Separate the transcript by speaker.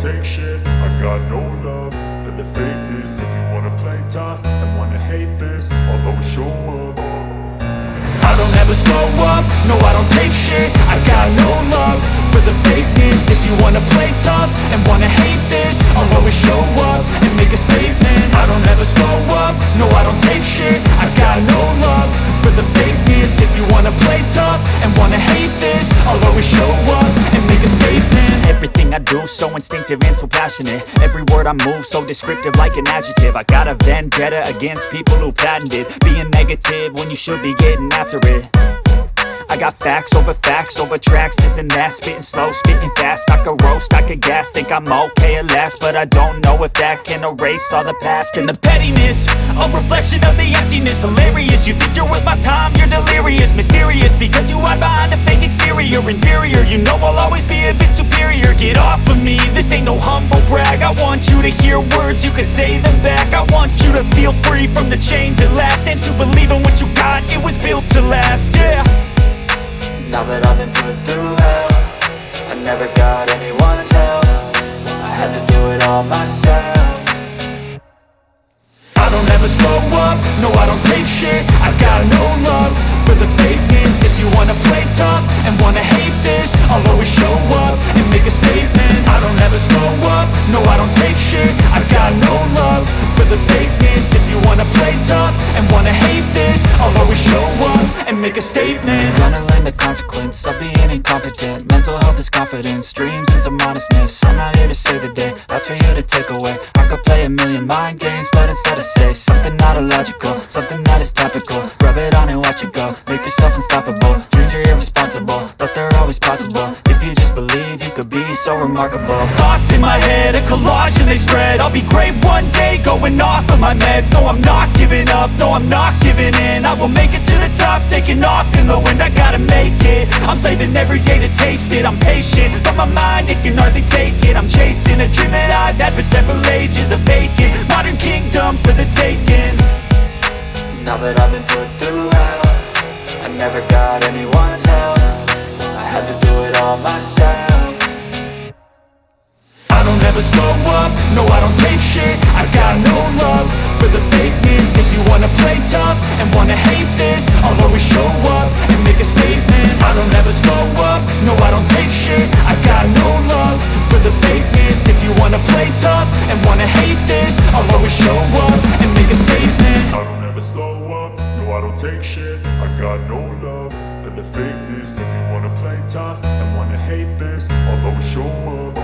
Speaker 1: take shit. I got no love for the fakeness. If you wanna play tough and wanna hate this, I'll always show up. I don't ever slow up, no I don't take shit. I got no love for the fakeness. If you wanna play tough and wanna hate this, I'll always show up and make a statement. I don't ever slow up, no I don't take shit. I got no love for the fakeness. If you wanna play tough and wanna hate this, I'll always show up and make a statement.
Speaker 2: Everything I do so instinctive and so passionate. Every word I move so descriptive like an adjective. I got a vendetta against people who patented being negative when you should be getting after it. I got facts over tracks, this and that. Spitting slow, spitting fast, I could roast, I could gas. Think I'm okay at last, but I don't know if that can erase all the past. And the pettiness, a reflection of the emptiness. Hilarious, you think you're worth my time, you're delirious. Mysterious, because you hide behind a fake exterior. Inferior, you know I'll always be a bit superior. Get off of me, this ain't no humble brag. I want you to hear words, you can say them back. I want you to feel free from the chains at last, and to believe in what you got, it was built to last, yeah.
Speaker 3: Now that I've been put through hell, I never got anyone's help. I had to do it all myself.
Speaker 1: I don't ever slow up, no I don't take shit. I got no love for the fakeness. If you wanna play tough and wanna hate this, I'll always show up and make a statement. I don't ever slow up, no I don't take shit. I got no love for the fakeness. If you wanna play tough and wanna hate this, I'll always show up and make a statement.
Speaker 3: Gonna learn the consequence of being incompetent. Mental health is confidence, dreams and some modestness. I'm not here to save the day, that's for you to take away. I could play a million mind games, but instead I say something not illogical, something that is topical. Rub it on and watch it go, make yourself unstoppable. Dreams are irresponsible, but they're always possible. If you just believe, you could be so remarkable.
Speaker 2: Thoughts in my head, a collage and they spread. I'll be great one day, going off of my meds. No, I'm not giving up, no, I'm not giving in. I will make it to the top, taking off in the wind. I gotta make it, I'm saving every day to taste it. I'm patient, but my mind, it can hardly take it. I'm chasing a dream that I've had for several ages. A vacant, modern kingdom for the taking.
Speaker 3: Now that I've been put through hell, I never got anyone's help. I had to do it all myself.
Speaker 1: I don't ever slow up, no I don't take shit. I got no love for the fakeness. If you wanna play tough and wanna hate this, I'll always show up and make a statement. I don't ever slow up, no I don't take shit. I got no love for the fakeness. If you wanna play tough and wanna hate this, I'll always show up and make a statement. I don't ever slow up, no I don't take shit. I got no love for the fakeness. If you wanna play tough and wanna hate this, I'll always show up.